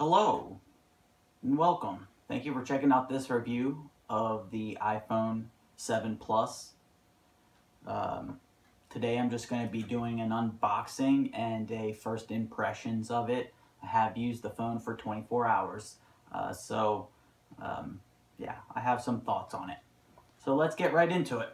Hello and welcome. Thank you for checking out this review of the iPhone 7 Plus. Today I'm just going to be doing an unboxing and a first impressions of it. I have used the phone for 24 hours, yeah, I have some thoughts on it. So let's get right into it.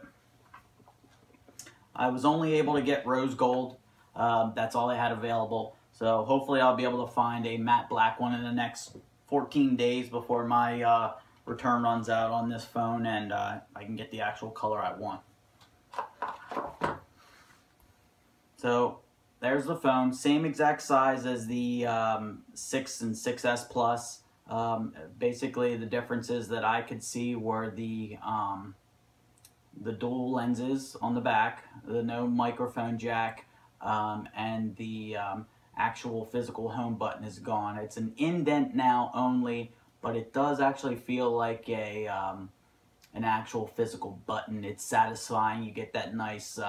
I was only able to get rose gold. That's all I had available. So hopefully I'll be able to find a matte black one in the next 14 days before my return runs out on this phone, and I can get the actual color I want. So there's the phone, same exact size as the 6 and 6S Plus. Basically the differences that I could see were the dual lenses on the back, the no microphone jack, and the actual physical home button is gone. It's an indent now only, but it does actually feel like an actual physical button. It's satisfying. You get that nice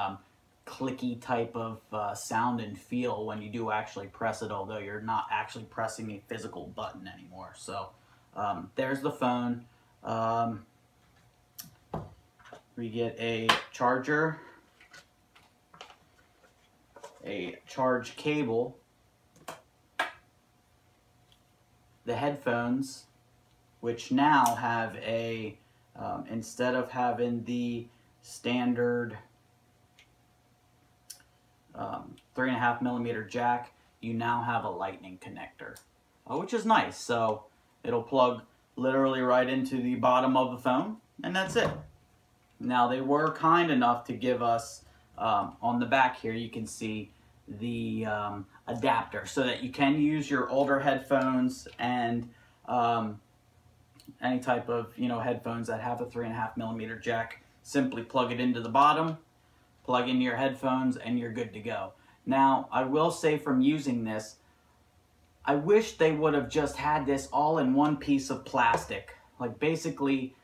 clicky type of sound and feel when you do actually press it, although you're not actually pressing a physical button anymore. So there's the phone. We get a charger, a charge cable, the headphones, which now have a, instead of having the standard 3.5mm jack, you now have a lightning connector, which is nice. So it'll plug literally right into the bottom of the phone, and that's it. Now they were kind enough to give us, on the back here you can see the adapter, so that you can use your older headphones and any type of headphones that have a 3.5mm jack. Simply plug it into the bottom, plug in your headphones, and you're good to go. Now I will say, from using this, I wish they would have just had this all in one piece of plastic, like basically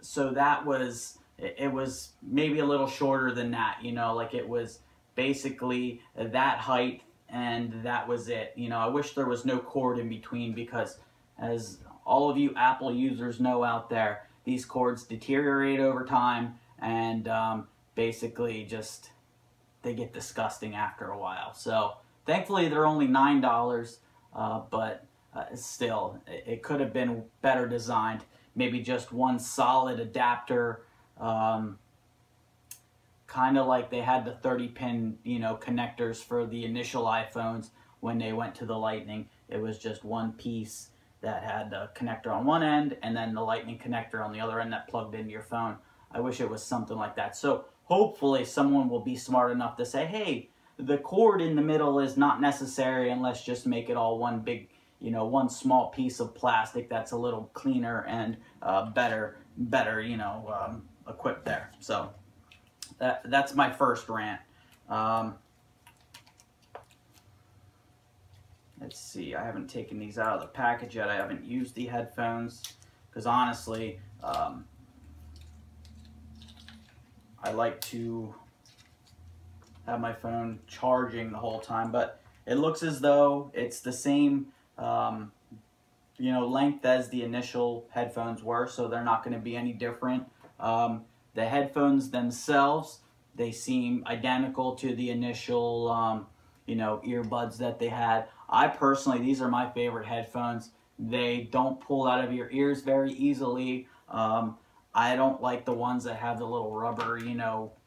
so that was, it was maybe a little shorter than that, like it was basically that height and that was it. I wish there was no cord in between, because as all of you Apple users know out there, these cords deteriorate over time, and basically just, they get disgusting after a while. So thankfully they're only $9, but still, it could have been better designed. Maybe just one solid adapter, kind of like they had the 30-pin, connectors for the initial iPhones when they went to the Lightning. It was just one piece that had the connector on one end and then the Lightning connector on the other end that plugged into your phone. I wish it was something like that. So hopefully someone will be smart enough to say, hey, the cord in the middle is not necessary, and let's just make it all one big, one small piece of plastic that's a little cleaner and better, equipped there. So that's my first rant. Let's see, I haven't taken these out of the package yet. I haven't used the headphones because honestly, I like to have my phone charging the whole time, but it looks as though it's the same length as the initial headphones were, so they're not going to be any different. The headphones themselves, they seem identical to the initial earbuds that they had. I personally, these are my favorite headphones. They don't pull out of your ears very easily. I don't like the ones that have the little rubber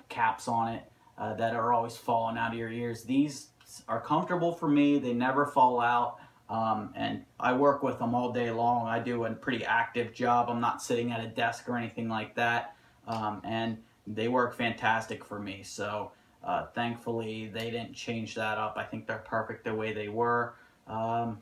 caps on it that are always falling out of your ears. These are comfortable for me. They never fall out. And I work with them all day long. I do a pretty active job. I'm not sitting at a desk or anything like that. And they work fantastic for me. So thankfully they didn't change that up. I think they're perfect the way they were. Don't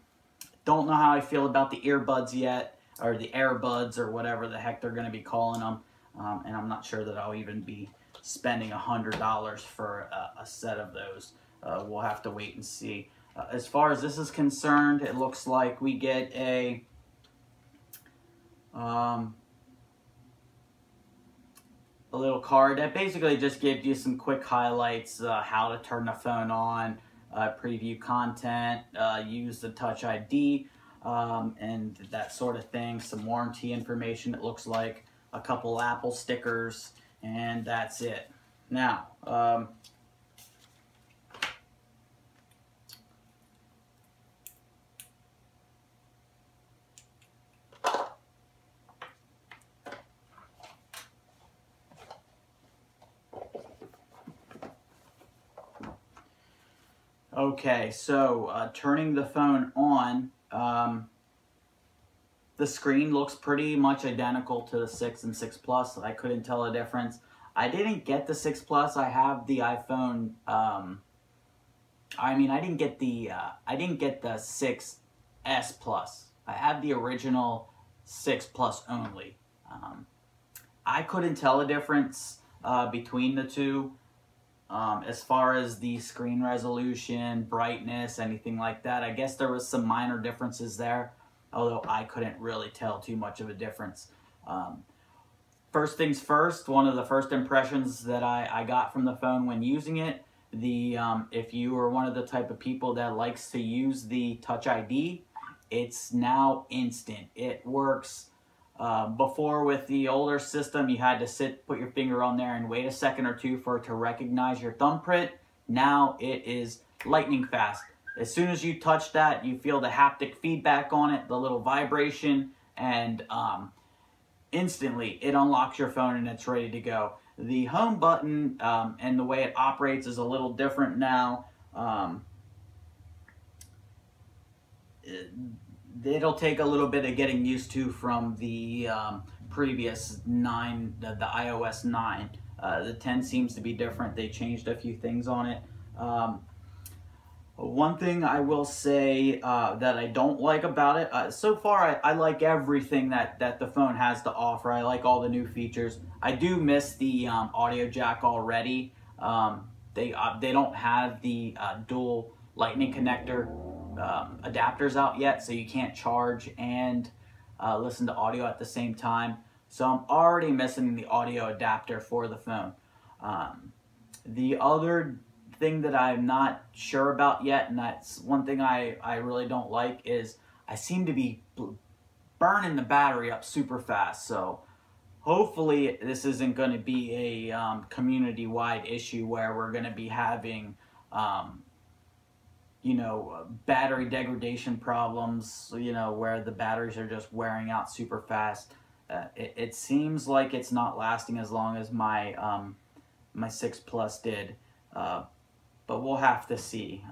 know how I feel about the earbuds yet, or the AirBuds, or whatever the heck they're going to be calling them. And I'm not sure that I'll even be spending $100 for a set of those. We'll have to wait and see. As far as this is concerned, it looks like we get a little card that basically just gives you some quick highlights, how to turn the phone on, preview content, use the Touch ID. and that sort of thing. Some warranty information, it looks like, a couple Apple stickers, and that's it. Now, okay, so turning the phone on, the screen looks pretty much identical to the 6 and 6 Plus. I couldn't tell a difference. I didn't get the 6 Plus. I have the iPhone. I didn't get the 6S Plus. I have the original 6 Plus only. I couldn't tell a difference between the two. As far as the screen resolution, brightness, anything like that. I guess there was some minor differences there, although I couldn't really tell too much of a difference. First things first, one of the first impressions that I got from the phone when using it, if you are one of the type of people that likes to use the Touch ID, it's now instant. It works. Before, with the older system, you had to put your finger on there and wait a second or two for it to recognize your thumbprint. Now it is lightning fast. As soon as you touch that, you feel the haptic feedback on it, the little vibration, and instantly it unlocks your phone and it's ready to go. The home button and the way it operates is a little different now. It'll take a little bit of getting used to from the previous 9, the iOS 9. The 10 seems to be different. They changed a few things on it. One thing I will say that I don't like about it, so far I like everything that the phone has to offer. I like all the new features. I do miss the audio jack already. They don't have the dual lightning connector adapters out yet, so you can't charge and listen to audio at the same time. So I'm already missing the audio adapter for the phone. The other thing that I'm not sure about yet, and that's one thing I really don't like, is I seem to be burning the battery up super fast. So hopefully this isn't going to be a community-wide issue where we're going to be having battery degradation problems, where the batteries are just wearing out super fast. It seems like it's not lasting as long as my 6 Plus did, but we'll have to see.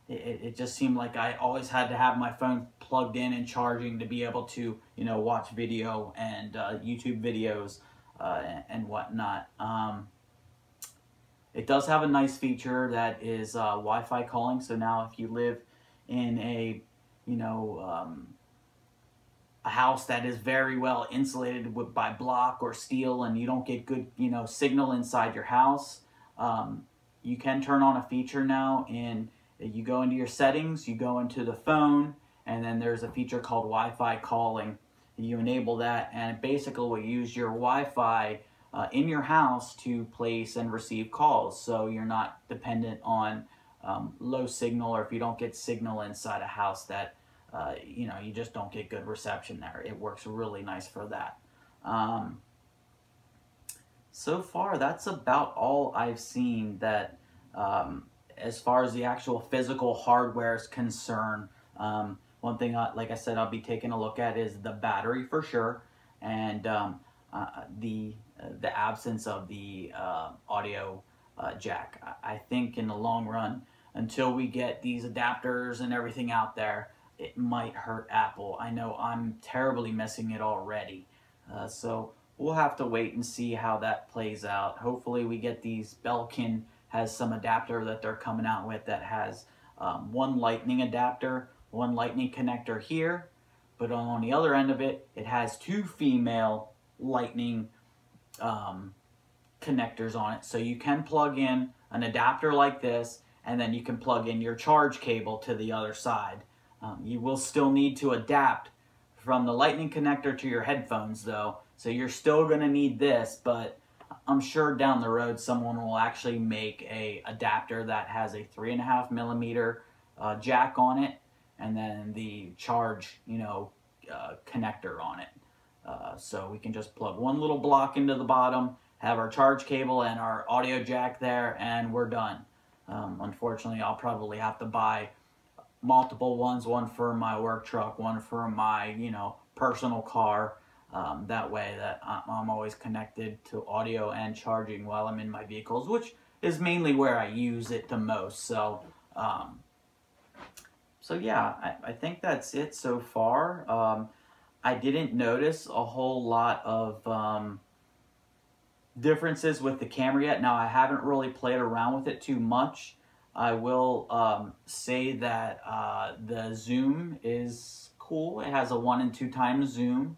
It just seemed like I always had to have my phone plugged in and charging to be able to, watch video and YouTube videos and whatnot. It does have a nice feature that is Wi-Fi calling. So now if you live in a house that is very well insulated by block or steel, and you don't get good signal inside your house, you can turn on a feature now, and you go into your settings, you go into the phone, and then there's a feature called Wi-Fi calling. You enable that, and it basically will use your Wi-Fi in your house to place and receive calls, so you're not dependent on low signal, or if you don't get signal inside a house that you just don't get good reception there. It works really nice for that. So far, that's about all I've seen that as far as the actual physical hardware is concerned. One thing, like I said, I'll be taking a look at is the battery for sure, and the absence of the audio jack. I think in the long run, until we get these adapters and everything out there, it might hurt Apple. I know I'm terribly missing it already. So we'll have to wait and see how that plays out. Hopefully we get these. Belkin has some adapter that they're coming out with that has one lightning adapter, one lightning connector here, but on the other end of it, it has 2 female lightning connectors on it. So you can plug in an adapter like this, and then you can plug in your charge cable to the other side. You will still need to adapt from the lightning connector to your headphones though, so you're still going to need this, but I'm sure down the road someone will actually make a adapter that has a 3.5mm jack on it, and then the charge, connector on it. So we can just plug one little block into the bottom, have our charge cable and our audio jack there, and we're done. Unfortunately, I'll probably have to buy multiple ones, one for my work truck, one for my, personal car. That way that I'm always connected to audio and charging while I'm in my vehicles, which is mainly where I use it the most. So, yeah, I think that's it so far. I didn't notice a whole lot of differences with the camera yet. Now, I haven't really played around with it too much. I will say that the zoom is cool. It has a 1 and 2 times zoom,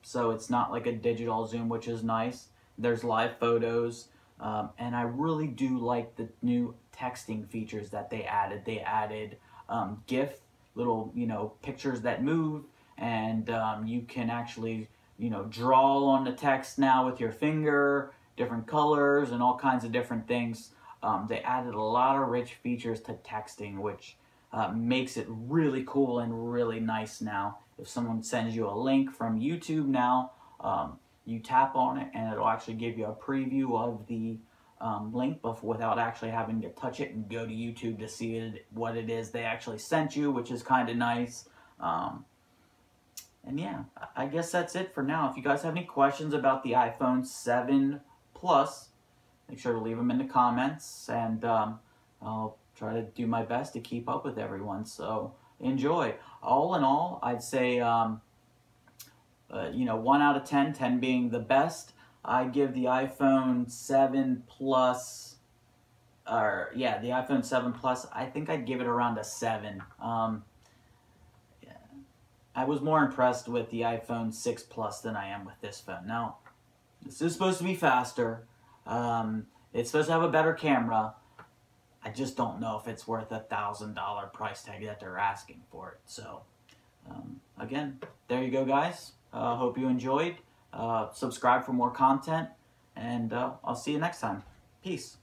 so it's not like a digital zoom, which is nice. There's live photos, and I really do like the new texting features that they added. They added GIF, little pictures that move, and you can actually draw on the text now with your finger, different colors and all kinds of different things. They added a lot of rich features to texting, which makes it really cool and really nice now. If someone sends you a link from YouTube now, you tap on it and it'll actually give you a preview of the link without actually having to touch it and go to YouTube to see what it is they actually sent you, which is kind of nice. And yeah, I guess that's it for now. If you guys have any questions about the iPhone 7 Plus, make sure to leave them in the comments, and I'll try to do my best to keep up with everyone. So enjoy. All in all, I'd say 1 out of 10, 10 being the best. I give the iPhone 7 Plus, the iPhone 7 Plus, I think I'd give it around a 7. I was more impressed with the iPhone 6 Plus than I am with this phone. Now, this is supposed to be faster. It's supposed to have a better camera. I just don't know if it's worth $1,000 price tag that they're asking for it. So, again, there you go, guys. Hope you enjoyed. Subscribe for more content, and I'll see you next time. Peace.